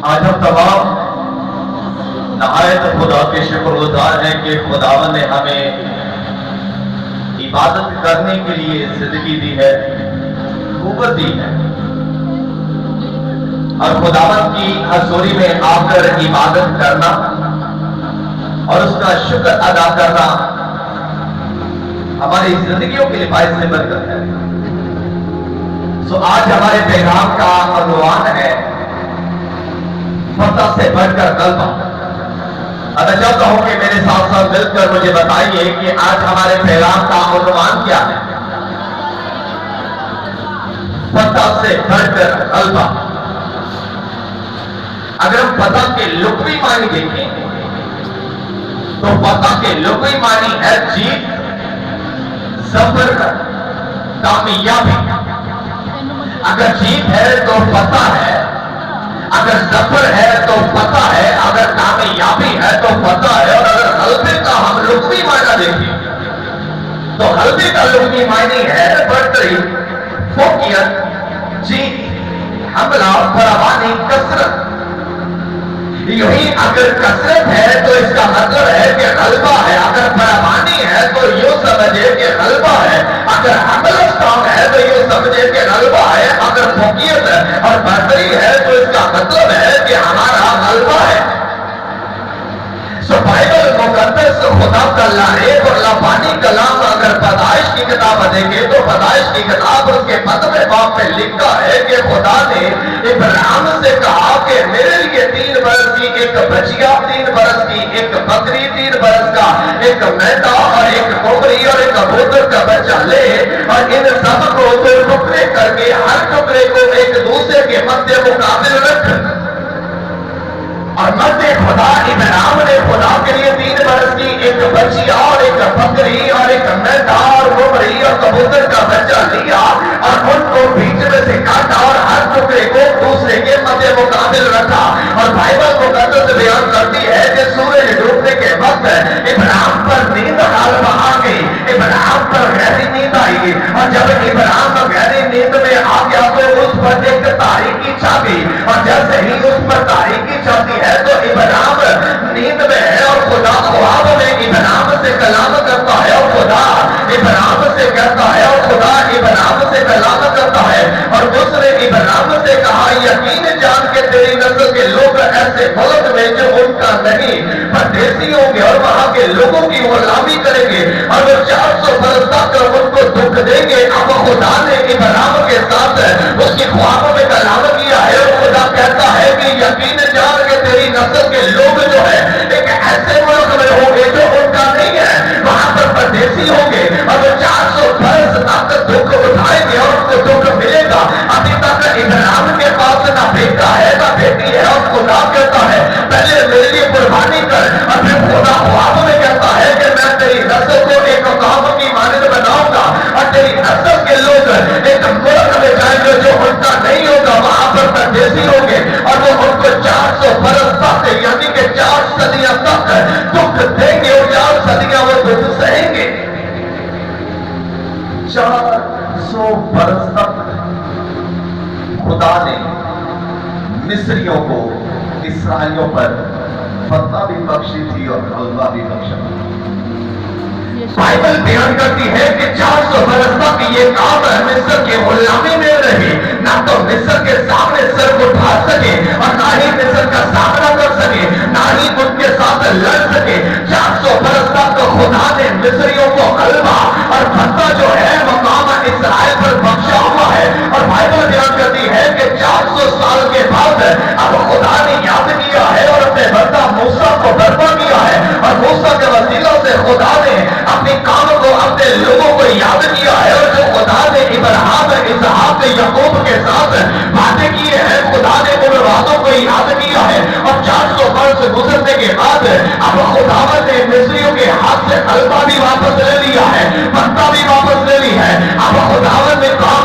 आज हम तमाम नहायत खुदा के शुक्रगुजार हैं कि खुदावन ने हमें इबादत करने के लिए जिंदगी दी है, कुव्वत दी है, और खुदावन की हजूरी में आकर इबादत करना और उसका शुक्र अदा करना हमारी जिंदगियों के लिए बाइस से बरकत है। सो आज हमारे पैगाम का अनुमान है फतह से बढ़कर गलबा। अब मैं चाहता हूं कि मेरे साथ साथ मिलकर मुझे बताइए कि आज हमारे पैगाम का अनुमान क्या है। फतह से बढ़कर गलबा। अगर हम फतह के लुग़वी मानी देखें तो फतह के लुग़वी मानी है जीत, ज़फ़र, कामयाबी। अगर जीत है तो फतह है, अगर ज़फ़र है तो फतह है, अगर कामयाबी है तो फतह है। और अगर गलबे का हम लुग़वी मायना देखें तो गलबे का लुग़वी मायने है बढ़तरी, फोकियत, जीत, हमला, फरावानी, कसरत। यही अगर कसरत है तो इसका मतलब है कि गलबा है। अगर फरावानी है तो यूं समझे कि गलबा है। अगर हमला स्ट्रांग है तो यूं समझे कि गलबा है। अगर फोकियत और बढ़तरी है तो इसका मतलब है कि हमारा गलबा है। सो बाइबल मुकद्दस खुदा का लारेब और लापानी कलाम अगर पैदाइश की किताब देखें तो पैदाइश की किताब उसके 15वें बाब में लिखा है कि खुदा ने इब्राहिम से कहा कि मेरे लिए 3 बरस की एक बछिया, 3 बरस की एक बकरी, 3 बरस का एक मैदा और एक कोबरी और एक कबूतर का बच्चा ले और इन सब को 2 टुकड़े करके हर टुकड़े को एक दूसरे के मध्य मुकाबिल रख। और मध्य खुदा इब्राहिम ने खुदा के लिए 3 बरस की एक बछिया और एक बकरी और एक मैदा और कोबरी और कबूतर का बच्चा लिया और उनको बीच में से काटा और हर टुकड़े को दूसरे के मध्य मुकाबिल रखा। और बाइबल मुकद्दस बयान करती है कि सूरज डूबने के वक्त इब्राहिम पर नींद गालिब आ गई, इब्राहिम पर गहरी नींद आई। और जब इब्राहिम गहरी नींद में आ गया तो उस पर एक तारीकी छा गई। और जैसे ही उस पर तारीकी छाती है तो इब्राहिम नींद में है और खुदा ख्वाब में इब्राहिम से कलाम करता है और खुदा इब्राहिम से कहता है और खुदा इब्राहिम से कलाम करता है। और उसने इब्राहिम से कहा यकीन जान के तेरी नस्ल के लोग ऐसे मुल्क में जो उनका नहीं परदेसी होंगे और वहां के लोगों की गुलामी करेंगे और वो 400 बरस तक उनको दुख देंगे। अब खुदा ने इब्राहिम के साथ उसकी ख्वाब में कलाम किया है और खुदा कहता है कि यकीन जान के तेरी नस्ल के लोग जो है एक ऐसे मुल्क में होंगे जो उनका नहीं है, वहां पर परदेसी होंगे और वो 400 बरस तक दुख उठाएंगे और उनको दुख मिलेगा। अभी तक इब्राहिम के पास ना बेटा है ना बेटी है और खुदा कहता है पहले मेरे लिए कुर्बानी कर। और फिर खुदा ख्वाब में कहता है कि मैं तेरी नस्ल को एक कौम की मानद बनाऊंगा और तेरी नस्ल के लोग एक मुल्क में जाएंगे जो उनका नहीं होगा, वहां पर परदेसी होंगे और वो उनको 400 बरस तक यानी कि 4 सदियां तक दुख देंगे और 4 सदियां वो दुख सहेंगे। 400 बरस तक खुदा ने मिस्रियों को इस्राएलियों पर फतह भी बख्शी थी और गलबा भी बख्शा। बाइबल बयान करती है कि 400 बरस तक ये काम मिस्र की गुलामी में रहे, ना तो मिस्र के सामने सर उठा सके और ना ही मिस्र का सामना कर सके, ना ही उनके साथ लड़ सके। 400 बरस तक खुदा ने मिस्रियों को गलबा और फतह जो है मकाम इस्राएल पर बख्शा हुआ है। और बाइबल बयान करती है कि 400 साल के बाद अब खुदा ने याद किया है और अपने बंदा मूसा को बर्पा किया है और मूसा के वसीला से खुदा ने अपने काम को अपने लोगों को याद किया है। और जो खुदा ने इब्राहिम, इसहाक, याकूब के साथ वादे किए हैं खुदा ने उन वादों को याद किया है। और 400 वर्ष गुजरने के बाद अब खुदावंद ने मिस्रियों के हाथ से गलबा भी वापस ले लिया है, फतह भी वापस ले ली है। अब खुदावंद ने काम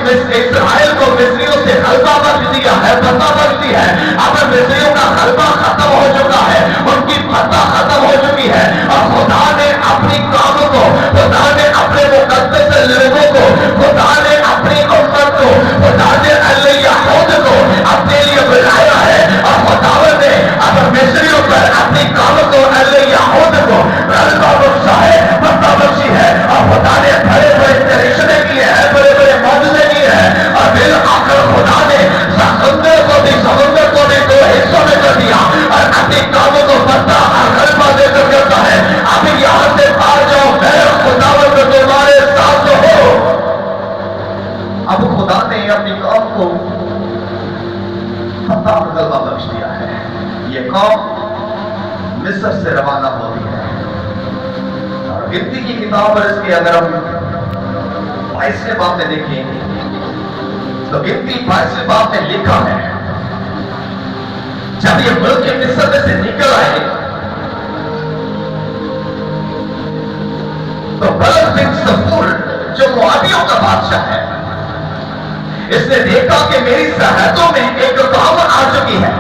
इस्राएल को मिस्रियों से गलबा बख्श दिया है, फतह बख्श दी है। अब मिस्रियों का गलबा खत्म हो चुका है, उनकी फतह खत्म हो चुकी है और खुदा ने अपनी काम को, खुदा ने अपने मुकद्दस लोगों को, खुदा ने अपनी उम्मत को, खुदा ने अल्लाह को अपने लिए बुलाया है। کام غلبہ بخش دیا ہے. یہ قوم مصر سے روانہ ہوتی ہے اور گنتی کی کتاب پر اس کی اگر ہم 22ویں باب میں دیکھیں تو گنتی 22ویں باب میں لکھا ہے جب یہ ملک مصر میں سے نکل آئے تو بلد بن صفور جو موابیوں کا بادشاہ ہے اس نے دیکھا کہ میری سرحدوں میں ایک قوم آ چکی ہے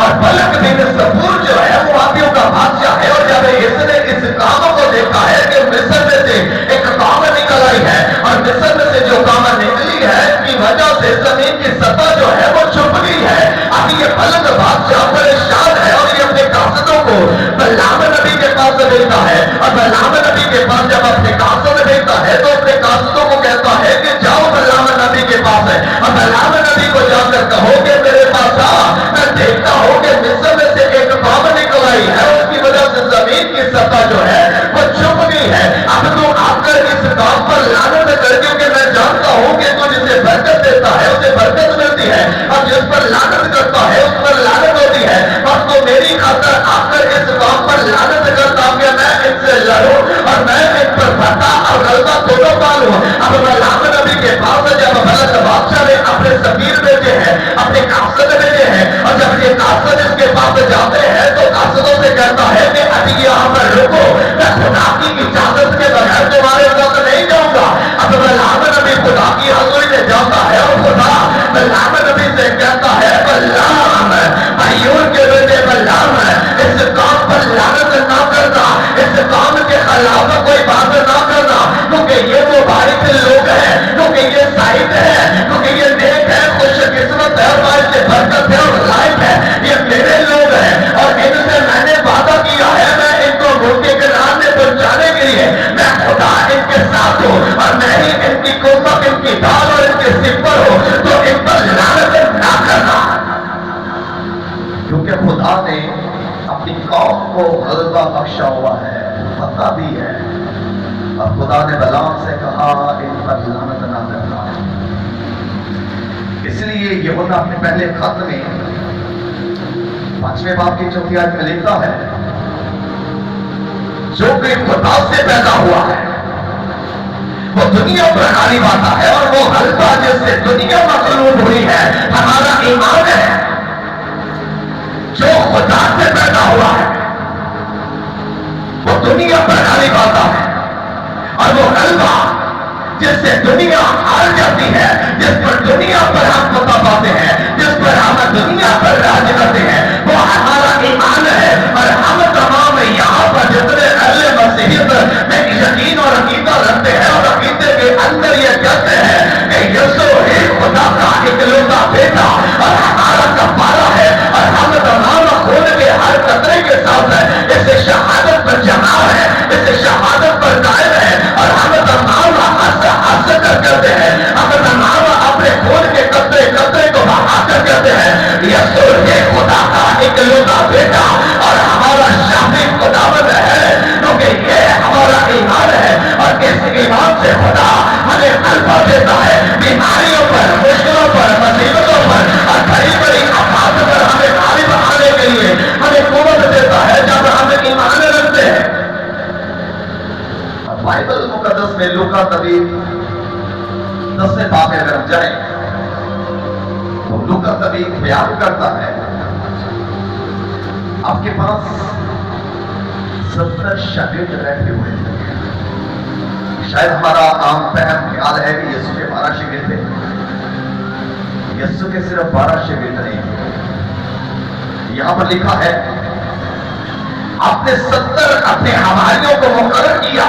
اور بلد بن صفور جو ہے موابیوں کا بادشاہ ہے اور جب اس نے اس قوم کو دیکھا ہے کہ مصر میں سے ایک قوم نکل آئی ہے اور مصر میں سے جو قوم نکلی ہے اس کی وجہ سے زمین کی سطح جو ہے وہ چھپ گئی ہے. ابھی یہ بلد بادشاہ پریشان ہے اور یہ اپنے قاصدوں کو بلعام نبی کے پاس بھیجتا ہے اور بلعام نبی کے پاس جب اپنے قاصد بھیجتا ہے تو اپنے قاصدوں کو کہتا ہے کہ جاؤ بلعام نبی کے پاس ہے اور بلعام نبی کو جا کر کہو کہ میرے پاس آ, میں دیکھتا ہوں کہ مصر میں سے ایک قوم نکل آئی ہے اور اس کی وجہ سے زمین کی سطح جو ہے وہ چھپ گئی ہے. اب تو آ کر اس قوم پر لعنت کر کیونکہ میں جانتا ہوں کہ تو جسے برکت دیتا ہے اسے برکت ملتی ہے اور جس پر لعنت کرتا ہے اس پر لعنت ہوتی ہے. بس تو میری خاطر آ کر اس قوم پر لعنت کرتا ہوں کہ میں ان سے لڑوں اور میں ان پر فتح اور غلبہ دونوں پالوں. اب بلعام نبی کے پاس جب بلد بادشاہ نے اپنے سفیر بھیجے ہیں اپنے قاصد بھیجے ہیں اور جب یہ قاصد اس کے پاس جاتے ہیں تو قاصدوں سے کہتا ہے کہ ابھی یہاں پر رکو, میں خدا کی اجازت کے بغیر تمہارے ساتھ نہیں جاؤں گا. اب بلعام نبی خدا کی حضوری میں جاتا ہے اور خدا بلعام نبی سے کہتا ہے بلعام ایور کے بیٹے بلعام اس قوم پر لعنت نہ کرنا, اس قوم کے خلاف کوئی بات نہ کرنا کیونکہ یہ مبارک لوگ ہیں, کیونکہ یہ سعید ہے, کیونکہ یہ نیک ہے, خوش قسمت ہے اور باعث برکت ہے اور لائق ہے. یہ میرے لوگ ہیں اور ان سے میں نے وعدہ کیا ہے میں ان کو ملک کنعان میں پہنچانے کے لیے میں خدا ان کے ساتھ ہوں اور میں ہی ان کی قوت ان کی ڈال اور ان کے سر پر ہوں تو ان پر لعنت نہ کرنا. کیونکہ خدا نے اپنی قوم کو غلبہ بخشا ہوا ہے, پتہ بھی ہے اور خدا نے بلعام سے کہا ان پر لعنت نہ کرنا. اس لیے یہونا اپنے پہلے خط میں 5ویں باب کی 4تھی آیت میں لکھتا ہے جو کہ خدا سے پیدا ہوا ہے وہ دنیا پر غالب آتا ہے اور وہ غلبہ جس سے دنیا مغلوب ہوئی ہے ہمارا ایمان ہے. جو خدا سے پیدا ہوا ہے وہ دنیا پر غالب آتا ہے اور وہ غلبہ جس سے دنیا ہار جاتی ہے, جس پر دنیا پر ہم فتح پاتے ہیں, جس پر ہم دنیا پر راج کرتے ہیں وہ ہمارا ایمان ہے. اور ہم تمام یہاں پر جتنے اہل مسیحیت میں یقین اور عقیدہ رکھتے ہیں اور عقیدے کے اندر یہ کہتے ہیں کہ یسوع ہی خدا کا اکلوتا بیٹا اور ہمارا کفارہ ہے اور ہم تمام خون کے ہر قطرے کے ساتھ اس شہادت پر جمع ہے, اس شہادت پر قائم ہے اور ہم تمام ہنس کر کرتے ہیں, ہم تمام اپنے خون کے قطرے قطرے کو بہا کر کرتے ہیں یسوع ہی خدا کا اکلوتا بیٹا اور ہمارا شافی خداوند ہے. کیونکہ یہ ہمارا ایمان ہے اور اس ایمان سے خدا ہمیں غلبہ دیتا ہے بیماریوں پر, مشکلوں پر, مصیبتوں پر اور بڑی بڑی آفات پر ہمیں غالب آنے کے لیے ہمیں قوت دیتا ہے جب ہم ایمان رکھتے ہیں. اور بائبل مقدس میں لوکا طبیب 10ویں باب میں اگر ہم جائیں تو لوکا طبیب بیان کرتا ہے آپ کے پاس 70 شاگرد رہتے ہوئے تھے. شاید ہمارا عام فہم خیال ہے کہ یسوع کے 12 شاگرد تھے. یسوع کے صرف 12 شاگرد نہیں تھے. یہاں پر لکھا ہے آپ نے 70 اپنے حواریوں کو مقرر کیا.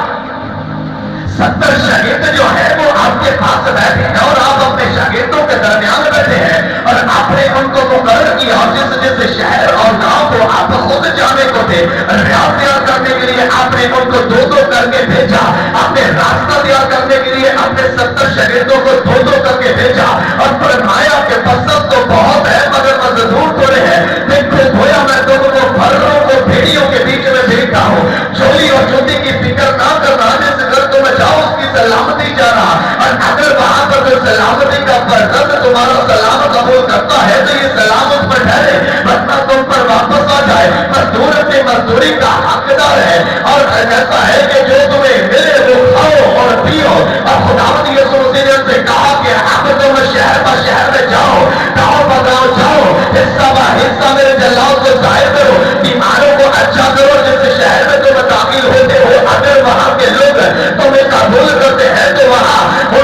70 شاگرد جو ہے وہ آپ کے پاس بیٹھے ہیں اور آپ اپنے شاگردوں کے درمیان بیٹھے ہیں اور آپ نے ان کو مقرر کیا اور جس شہر اور گاؤں کو آپ خود جانے کو تھے ریاض تیار کرنے کے لیے آپ نے ان کو 2-2 کر کے بھیجا. آپ نے راستہ تیار کرنے کے لیے اپنے 70 شاگردوں کو 2-2 کر کے بھیجا اور فرمایا کہ فصل تو بہت ہے مگر مزدور تھوڑے ہیں. دیکھو گویا میں تم کو پھروں کو بھیڑیوں کے بیچ میں بھیجتا ہوں. چولی اور جوتی کی فکر نہ کرنا, جس گھر تم جاؤ اس کی سلامتی جانا اور اگر وہاں پر سلامتی کا برکت تمہارا سلام قبول کرتا ہے تو یہ سلام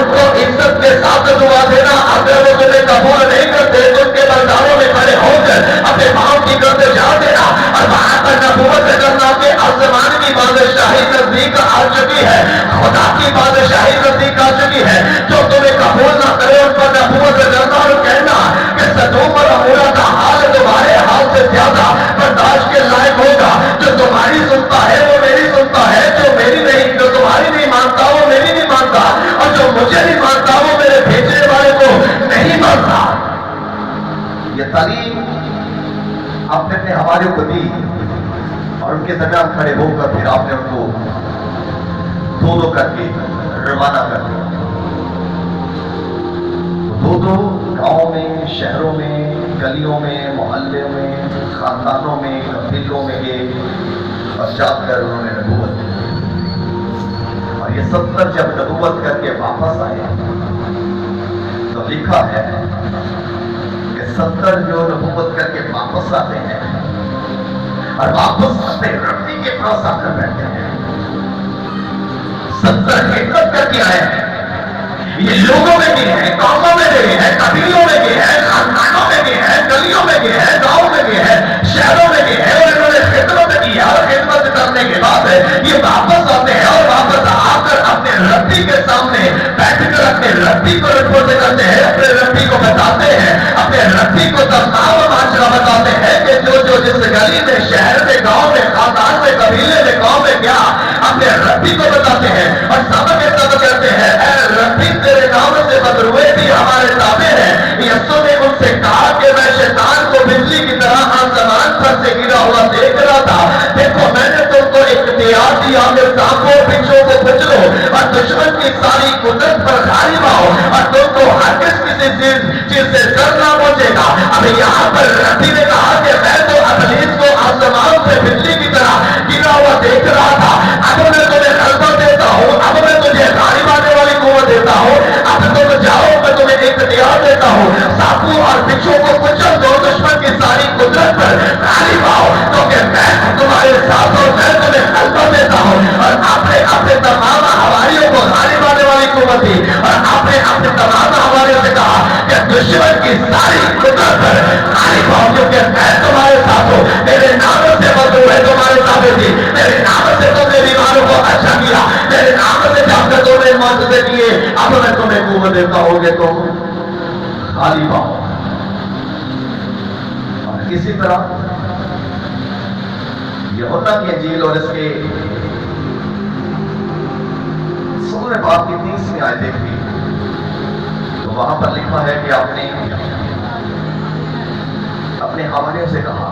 उनको इज्जत के साथ दुआ देना। अगर वो तुम्हें कबूल नहीं करते तो उनके बंदारों में खड़े होकर अपने पाँव की करते जा देना और वहां पर नबूवत करना कि आसमान की बादशाही नजदीक आ चुकी है, खुदा की बादशाही नजदीक आ चुकी है। जो तुम्हें कबूल ना करे उन पर नबूवत करना और कहना कि सदोम और अमोरा का हाल तुम्हारे हाल से ज्यादा बर्दाश्त के लायक होगा। जो तुम्हारी सुनता है वो मेरी सुनता है, जो मेरी नहीं, जो तुम्हारी नहीं मानता वो मेरी नहीं मानता, और जो मुझे नहीं मानता वो मेरे भेजने वाले को नहीं मानता। ये तालीम आपने अपने हवाले को दी और उनके दरमियान खड़े होकर फिर आपने उनको दो करके रवाना कर दिया। दो गांवों में, शहरों में, गलियों में, मोहल्ले में, खानदानों में, कबीलों में ये और जाकर उन्होंने नबूवत की। और ये 70 जब नबूवत करके वापस आए तो लिखा है कि 70 जो नबूवत करके वापस आते हैं और वापस अपने रब्बी के पास आकर बैठते हैं। 70 हिम्मत करके आए हैं। ये लोगों में भी है, गांवों में भी है, कबीलों में भी है, खानदानों में भी है, गलियों में भी है, गांव में भी है, शहरों में भी है, और इन्होंने खिदमत की और खिदमत करने के बाद ये वापस आते हैं और वापस आकर अपने रब्बी के सामने बैठकर अपने रब्बी को रिपोर्ट करते हैं, अपने रब्बी को बताते हैं, अपने रब्बी को तमाम माजरा बताते हैं कि जो जिस गली में, शहर में, गांव में, खानदान में, कबीले में, गांव में क्या, अपने रब्बी को बताते हैं और सब के सब कहते हैं रब्बी तेरे नाम से बदरुए भी हमारे ताबे हैं। यस्सु ने उनसे कहा कि मैं शैतान को बिजली की तरह आसमान पर से गिरा हुआ देख रहा था। देखो मैंने तुमको इख्तियार दिया कि सांपों बिच्छों को कुचलो और दुश्मन की सारी कुदरत पर गालिब आओ और तुमको हर किसी चीज से डर ना पहुंचेगा। अब यहाँ पर रब्बी ने कहा कि मैं तो इब्लीस को आसमान से बिजली की तरह गिरा हुआ देख रहा था। अब मैं तुम्हें गलबा देता हूँ, अब मैं तुझे गालिब आने वाली कुव्वत देता हूँ, अब तुम जाओ, मैं तुम्हें इख्तियार देता हूँ, सांपों और बिच्छों को कुचल दो, दुश्मन की सारी कुदरत पर गालिब आओ, क्योंकि मैं तुम्हारे साथ हूँ, मैं तुम्हें गलबा देता हूँ। और आपने अपने तमाम हवारियों को गालिब आने वाली कुव्वत दी और आपने अपने तमाम हवारियों से कहा कि दुश्मन की सारी कुदरत पर गालिब आओ, क्योंकि मैं तुम्हारे साथ हूँ। मेरे नाम से बदलू है तुम्हारे सामने थी, मेरे नाम से तुमने बीमारों को अच्छा किया, मेरे नाम से जाकर तुमने मौजूदे किए, अब मैं तुम्हें कुव्वत देता हूँ कि तुम गालिब आओ। और इसी तरह यूहन्ना की इंजील और इसके 16वें बाब की 30वीं आयत देखी तो वहां पर लिखा है कि आपने अपने हवाले से कहा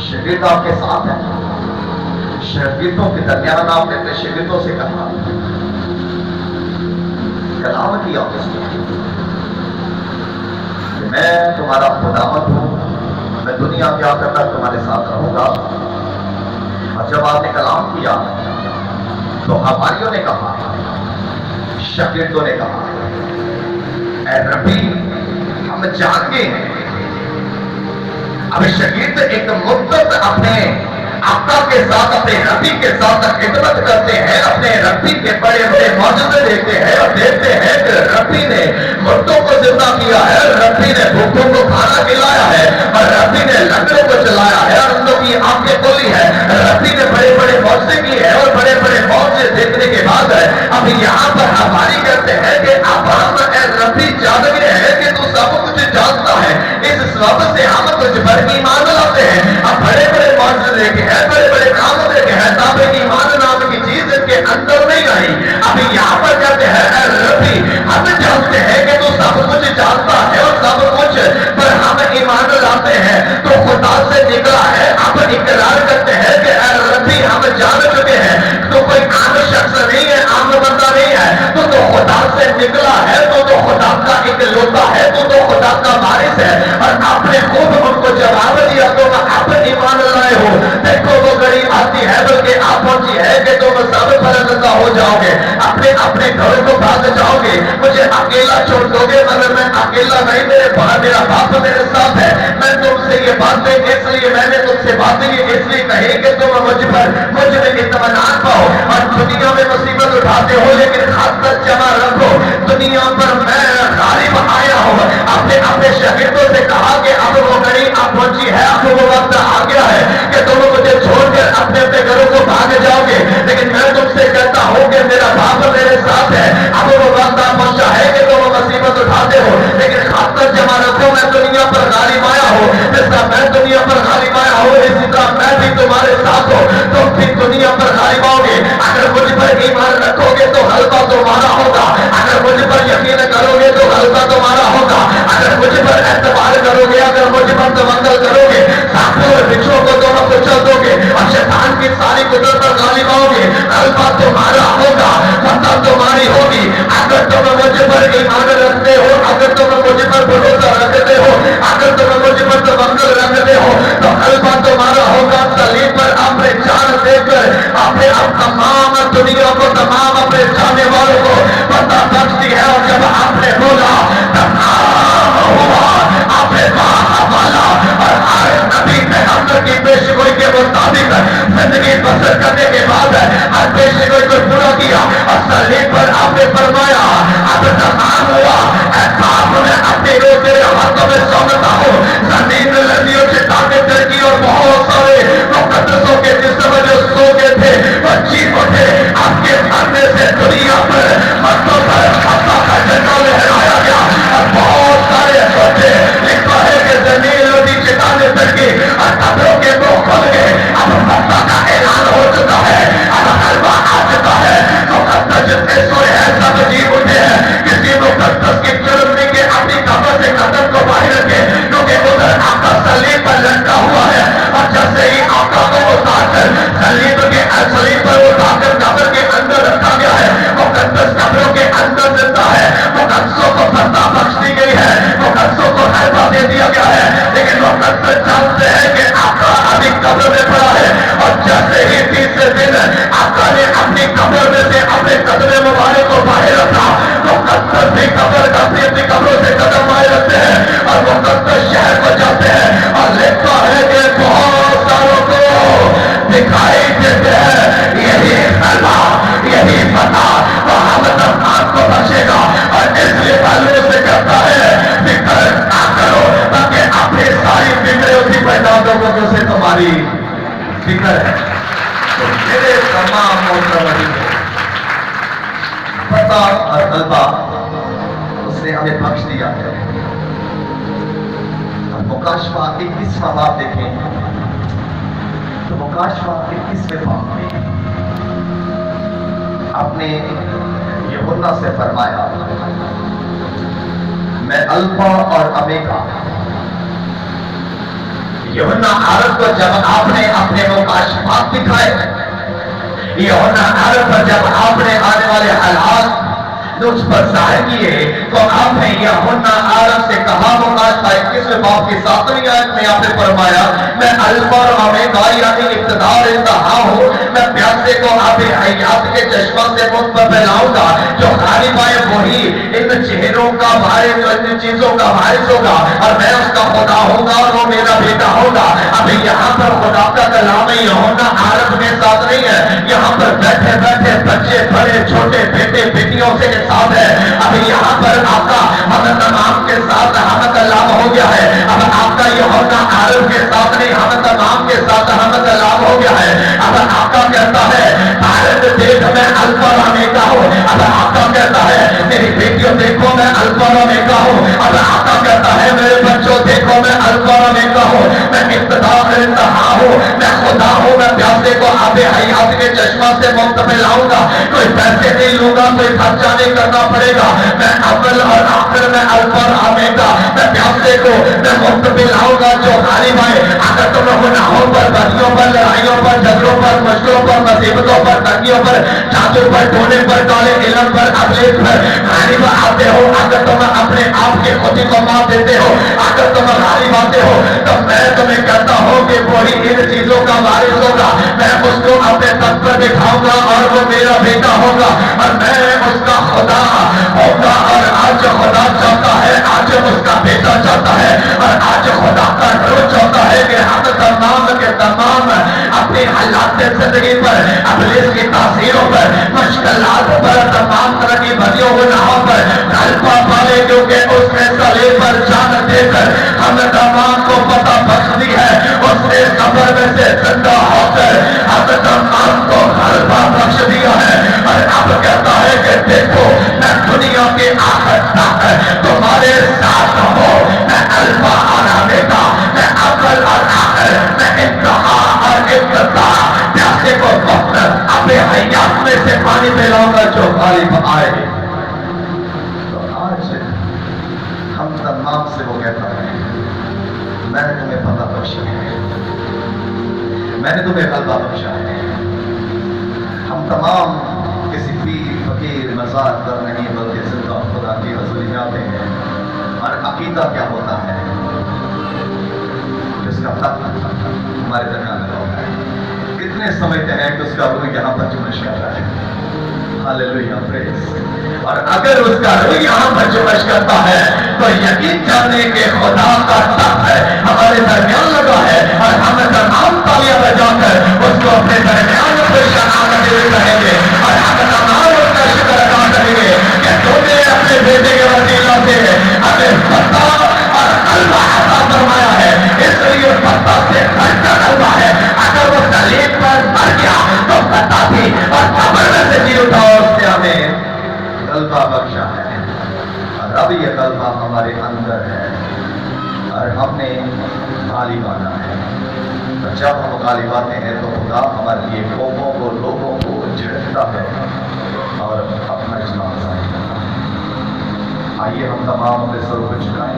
शागिर्द आपके साथ है, शागिर्दों के दरमियान आपने अपने शागिर्दों से कहा, कलाम किया उसने कि मैं तुम्हारा खुदावंद हूं, मैं दुनिया के आखिर तक तुम्हारे साथ रहूंगा। और जब आपने कलाम किया तो हवारियों ने कहा, शागिर्दों ने कहा, ऐ रब्बी हम जान गए हैं। अब शागिर्द एक मुद्दत अपने आका के साथ, अपने रब्बी के साथ खिदमत करते हैं, अपने रब्बी के बड़े बड़े मौजूदे देखते हैं और देखते हैं कि रब्बी ने मुर्दों को जिंदा किया है, रब्बी ने भूखों को खाना खिलाया है और रब्बी ने लंगड़ों को चलाया है और उन लोगों की आंखें खोली है। रब्बी ने बड़े बड़े मौजूदे किए हैं और बड़े बड़े मौजूदे देखने के बाद अब यहाँ पर हमारी करते हैं कि अब हम रब्बी जान गए हैं कि तू सब कुछ जानता है, इस सबब से हम कुछ भर ईमान लाते हैं। अब बड़े बड़े मौजूदे देखे हैं, बड़े बड़े काम देखे हैं, ताबे ईमान नाम की चीज इनके अंदर नहीं आई। अभी यहाँ पर कहते हैं रब्बी हम जानते हैं कि तू सब कुछ जानता है और सब कुछ पर हम ईमान लाते हैं, तो खुदा से निकला है। अब इकरार करते हैं कि रब्बी हम जान चुके हैं, तो कोई आम शख्स नहीं है, आम बंदा नहीं है, तो खुदा से निकला है, तो खुदा का इकलौता है, तो खुदा का वारिस है। और आपने खुद उनको जवाब दिया, तुम आप ईमान लाए हो। देखो वो घड़ी आती है, बल्कि आप पहुंची है कि तुम सब फरजदा हो जाओगे, अपने अपने घरों को भाग जाओगे, मुझे अकेला छोड़ दोगे, मगर मैं अकेला नहीं, मेरा बाप मेरे साथ है। मैं तुमसे ये बातें इसलिए मैंने तुमसे बातें इसलिए कही कि तुम मुझ में इत्मीनान पाओ और दुनिया दुनिया में मुसीबत उठाते हो, लेकिन खातर जमा रखो, दुनिया पर मैं गालिब आया हूँ। अपने अपने शागिर्दों से कहा कि अब वो घड़ी अब पहुंची है, अब वो वक्त आ गया है कि तुम मुझे छोड़कर अपने अपने घरों को भाग जाओगे, लेकिन मैं तुमसे कहता हूँ कि मेरा बाप मेरे साथ है। अब वो वक्त आ पहुंचा है कि तुम मुसीबत उठाते हो, लेकिन खातर जमा रखो, मैं दुनिया पर गालिब आया हूँ। जिस तरह मैं दुनिया पर गालिब आया हूँ, इसी तरह मैं भी तुम्हारे साथ हूँ। तुम भी दुनिया पर गालिब आओगे। अगर मुझ पर ईमान रखोगे तो गलबा तुम्हारा होगा, अगर मुझ पर यकीन करोगे तो गलबा तुम्हारा होगा, अगर मुझ पर एतबार करोगे, अगर मुझ पर तवक्कुल करोगे, सांपों और बिच्छुओं को तुम कुचल दोगे और शैतान की सारी कुदरत पर गालिब आओगे। गलबा तुम्हारा होगा, फतह तुम्हारी होगी। अगर तुम मुझ पर ईमान रखते हो, अगर तुम मुझ पर भरोसा रखते हो, अगर तुम मुझ पर तवक्कुल रखते हो, तो गलबा तुम्हारा होगा। सलीब पर अपने जान देकर अपने अब तमाम दुनिया को, तमाम अपने जाने वालों को पता बख्शती है। और जब आपने बोला तब हुआ, आपने वाला और हर नबी पैगंबर की पेशगोई के मुताबिक जिंदगी बसर करने के बाद हर पेशगोई को पूरा किया और सलीब पर आपने फरमाया अब तमाम हुआ। मैं अपने रोज तेरे हाथों में सौंपता हूँ। जमीन नदियों से ताकत की और बहुत सारे मुकद्दसों के जिस्म जो सो गए थे वो चीख उठे। आपके मरने से दुनिया पर मर्दों पर अल्लाह का झंडा लहराया गया और बहुत सारे सोचे। लिखा है कि जमीन नदी चट्टाने तड़की और कब्रों के मुंह खुल गए। अब अल्लाह का ऐलान हो चुका है, अब गलबा आ चुका है। मुकद्दस जितने सोए हैं सब जी उठे हैं। किसी मुकद्दस की जुर्म नहीं के अपनी कब्र से कदम को बाहर रखे, क्योंकि उधर आपका सलीब पर लटका हुआ है। और जैसे ही आपका को उतारकर सलीब पर उतारकर कब्र के अंदर रखा गया है, मुकद्दस कब्रों के अंदर जिंदा है। मुकद्दसों को फतह बख्श दी गई है, मुकद्दसों को गलबा दे दिया गया है। लेकिन मुकद्दस जानते हैं कि आपका अभी कब्र में पड़ा है। और जैसे ही तीसरे दिन आपका ने अपनी कब्र में से अपने कदम मुबारक को बाहर रखा, मुकद्दस भी कब्र अपनी कब्रों से कदम बाहर रखते हैं और मुकद्दस शहर को जाते हैं। और लिखता है कि बहुत सारों को दिखाई देते हैं यही गलबा, यही पता तो हम तमाम को बचेगा। और इसलिए पहले से कहता है फिक्र ना करो, ताकि अपनी सारी फिक्रें उसी पैदादों को जो से तुम्हारी फिक्र है। तो मेरे तमाम मोहतरम पता और गलबा उसने हमें बख्श दिया है। अब मुकाशवा 21वां बाब देखें तो मुकाशवा 21वें बाब में आपने यूहन्ना से फरमाया मैं अल्फा और ओमेगा। यूहन्ना अरब को जब आपने अपने मुकाशफात दिखाए, यूहन्ना अरब पर जब आपने आने वाले हालात उस पर जाहिर किए, तो आपने यूहन्ना अरब से कहा मुकाशफा 21वें बाब की 7वीं आयत में आपने फरमाया मैं अल्फा और ओमेगा यानी इब्तिदा और इंतहा हूँ। मैं प्यासे को आपके हयात के चश्मा से मुझ पर फैलाऊंगा। जो गालिब आए वही इन चेहरों का वारिस, इन चीजों का वारिस होगा और मैं उसका खुदा होगा और वो मेरा बेटा होगा। अभी यहाँ पर खुदा का कलाम यूहन्ना अरब के साथ नहीं है, यहाँ पर बैठे बैठे बच्चे बड़े छोटे बेटे बेटियों से साथ है। अभी यहाँ पर आपका हम तमाम के साथ हम कलाम हो गया है। अब आपका यूहन्ना अरब के साथ नहीं, हम तमाम के साथ हम कलाम हो गया है। अब आपका कहता है भारत देख मैं अल्फा और ओमेगा हूँ। अब आपका कहता है मेरी बेटियों देखो मैं अल्फा और ओमेगा हूँ। अब आपका कहता है मेरे बच्चों देखो मैं अल्फा और ओमेगा हूँ। मैं इब्तिदा और इंतहा हूँ, मैं खुदा हूँ। मैं प्यासे को आबे हयात के चश्मा से मुंतफिल लाऊंगा। कोई पैसे नहीं लूंगा, कोई खर्चा नहीं करना पड़ेगा। मैं अव्वल और आखिर में अल्फा और ओमेगा। मैं प्यासे को मैं मुंतफिल लाऊंगा जो गालिब आए। अगर तुम गुनाहों पर, बदियों पर, लड़ाइयों पर, झगड़ों पर, मुश्किलों पर, मुसीबतों पर, तंगियों पर, जादू पर, टोने पर, काले इल्म पर, अबलीस पर गालिब आते हो, अगर तुम अपने आप के खुदी को मार देते हो, अगर तुम गालिब आते हो, तो मैं तुम्हें कहता हूँ कि वही इन चीजों का वारिस होगा। मैं उसको अपने तख्त पर दिखाऊंगा और वो मेरा बेटा होगा और मैं उसका खुदा होगा। और आज खुदा चाहता है, आज उसका बेटा चाहता है और आज खुदा का रोज चाहता है कि हम तमाम के तमाम अपने अपने हालात जिंदगी पर, इब्लीस की तासीरों पर, मुश्किलातों पर, तमाम तरह की बदियों गुनाहों पर गलबा पाले, क्योंकि उसने सलीब पर जान देकर हम तमाम को पता बख्श दी है। उसने कब्र में से जिंदा होकर हम तमाम को गलबा बख्श दिया है। और अब कहता है कि देखो, मैं दुनिया के आखिर तक तुम्हारे साथ हूँ। मैं अल्फा और ओमेगा, मैं अव्वल और आखिर, मैं इंतहा और इब्तिदा। प्यासे को वक्त अपने हयात में से पानी पिलाऊंगा जो गालिब आए। तो आज हम तमाम से वो कहता है, मैंने तुम्हें पता बख्शा है, मैंने तुम्हें गलबा बख्शा है। हम तमाम किसी पीर फकीर मजाक कर नहीं, बल्कि जिंदा खुदा की हजूरी में आते हैं। और अकीदा क्या होता है, जिसका तक हमारे दरमियान में होता है। कितने समझते हैं कि उसका रूह यहाँ पर जुमश कर रहा है। Hallelujah, praise. और अगर उसका रूह यहाँ पर जुमश करता है तो यकीन जाने के खुदा का तक है हमारे दरमियान लगा है। और हम तमाम तालियां बजाकर उसको अपने दरमियान में कहेंगे। और हम तमाम उसका शुक्र अदा करेंगे कि तुमने अपने बेटे के वसीला से हमें पता और गलबा अता फरमाया है। इसलिए पता से घंटा गलबा है। अगर वो सलीब पर मर गया तो पता भी और कब्र में से जी उठा, उसने हमें गलबा बख्शा है। और अब ये गलबा हमारे अंदर है और हमने गालिब आना है। तो जब हम गालिब आते हैं तो खुदा हमारे लिए कौमों को, लोगों को झिड़कता है और अपना इस्लाम जाहिर करता है। आइए हम तमाम अपने सरों को झुकाएं।